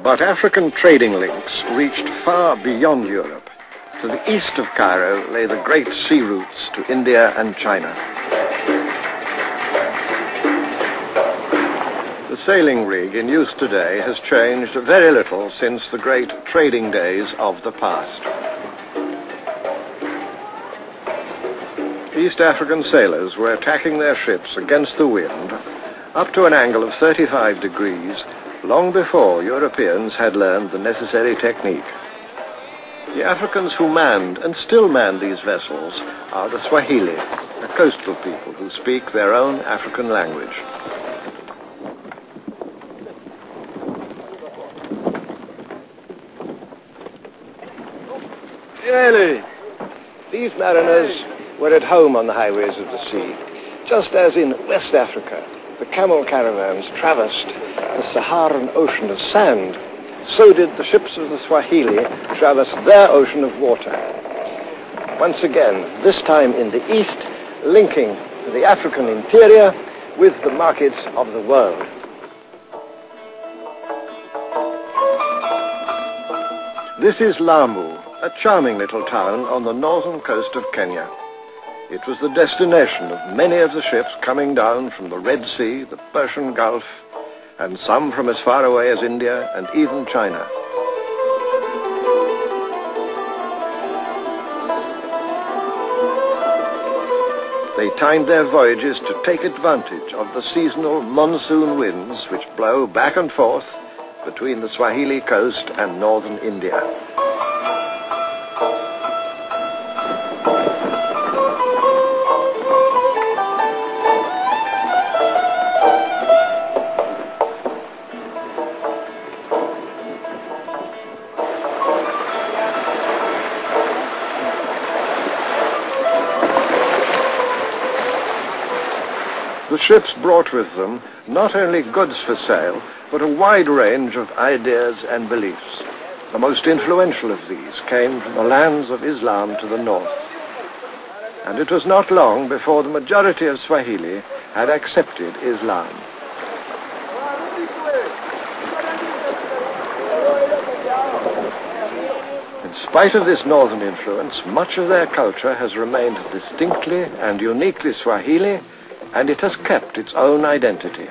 But African trading links reached far beyond Europe. To the east of Cairo lay the great sea routes to India and China. The sailing rig in use today has changed very little since the great trading days of the past. East African sailors were attacking their ships against the wind up to an angle of 35 degrees long before Europeans had learned the necessary technique. The Africans who manned and still man these vessels are the Swahili, a coastal people who speak their own African language. Really, these mariners were at home on the highways of the sea, just as in West Africa the camel caravans traversed the Saharan ocean of sand. So did the ships of the Swahili traverse their ocean of water. Once again, this time in the east, linking the African interior with the markets of the world. This is Lamu, a charming little town on the northern coast of Kenya. It was the destination of many of the ships coming down from the Red Sea, the Persian Gulf, and some from as far away as India and even China. They timed their voyages to take advantage of the seasonal monsoon winds which blow back and forth between the Swahili coast and northern India. The ships brought with them not only goods for sale, but a wide range of ideas and beliefs. The most influential of these came from the lands of Islam to the north. And it was not long before the majority of Swahili had accepted Islam. In spite of this northern influence, much of their culture has remained distinctly and uniquely Swahili, and it has kept its own identity.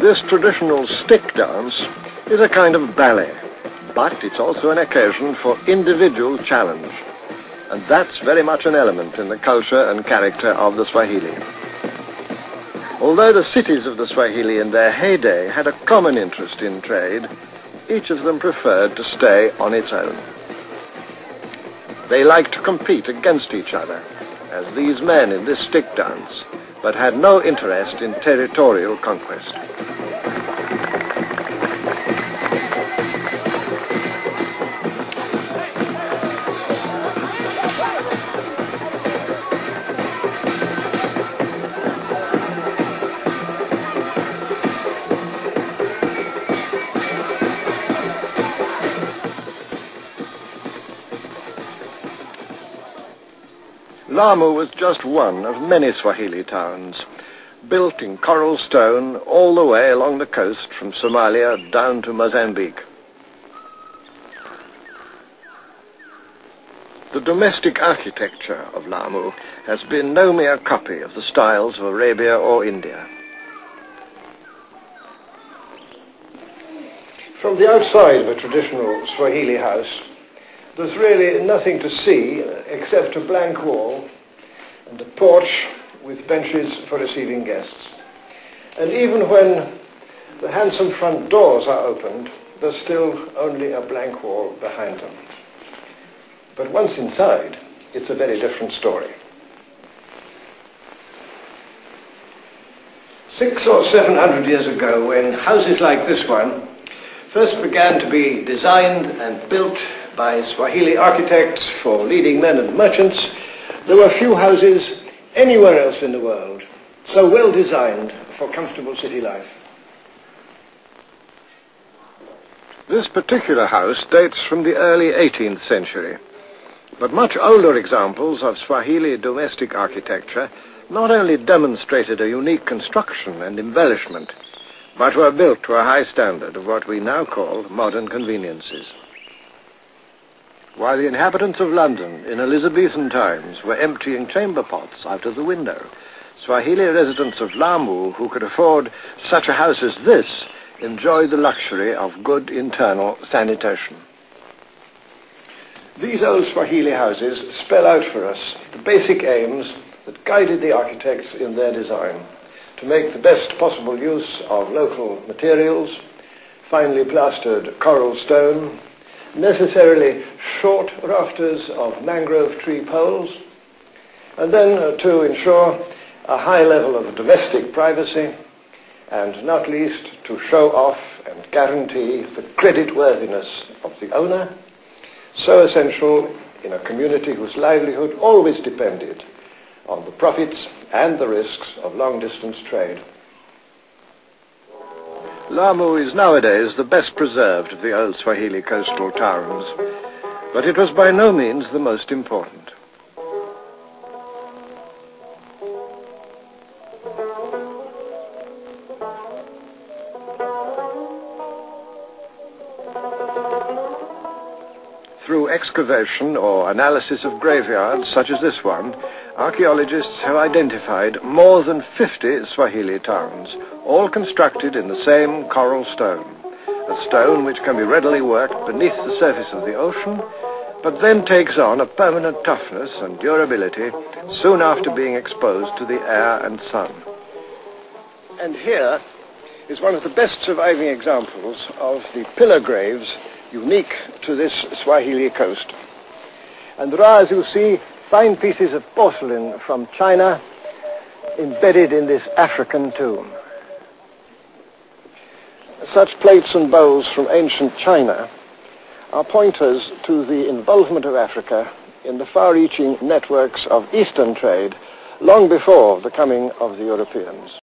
This traditional stick dance is a kind of ballet, but it's also an occasion for individual challenge, and that's very much an element in the culture and character of the Swahili. Although the cities of the Swahili in their heyday had a common interest in trade, each of them preferred to stay on its own. They liked to compete against each other, as these men in this stick dance, but had no interest in territorial conquest. Lamu was just one of many Swahili towns, built in coral stone all the way along the coast from Somalia down to Mozambique. The domestic architecture of Lamu has been no mere copy of the styles of Arabia or India. From the outside of a traditional Swahili house, there's really nothing to see except a blank wall and a porch with benches for receiving guests. And even when the handsome front doors are opened, there's still only a blank wall behind them. But once inside, it's a very different story. 600 or 700 years ago, when houses like this one first began to be designed and built by Swahili architects for leading men and merchants, there were few houses anywhere else in the world so well designed for comfortable city life. This particular house dates from the early 18th century. But much older examples of Swahili domestic architecture not only demonstrated a unique construction and embellishment, but were built to a high standard of what we now call modern conveniences. While the inhabitants of London in Elizabethan times were emptying chamber pots out of the window, Swahili residents of Lamu who could afford such a house as this enjoyed the luxury of good internal sanitation. These old Swahili houses spell out for us the basic aims that guided the architects in their design: to make the best possible use of local materials, finely plastered coral stone, necessarily short rafters of mangrove tree poles, and then to ensure a high level of domestic privacy, and not least to show off and guarantee the creditworthiness of the owner, so essential in a community whose livelihood always depended on the profits and the risks of long-distance trade. Lamu is nowadays the best preserved of the old Swahili coastal towns, but it was by no means the most important. Through excavation or analysis of graveyards such as this one, archaeologists have identified more than 50 Swahili towns, all constructed in the same coral stone, a stone which can be readily worked beneath the surface of the ocean, but then takes on a permanent toughness and durability soon after being exposed to the air and sun. And here is one of the best surviving examples of the pillar graves unique to this Swahili coast. And there are, as you see, fine pieces of porcelain from China embedded in this African tomb. Such plates and bowls from ancient China are pointers to the involvement of Africa in the far-reaching networks of Eastern trade long before the coming of the Europeans.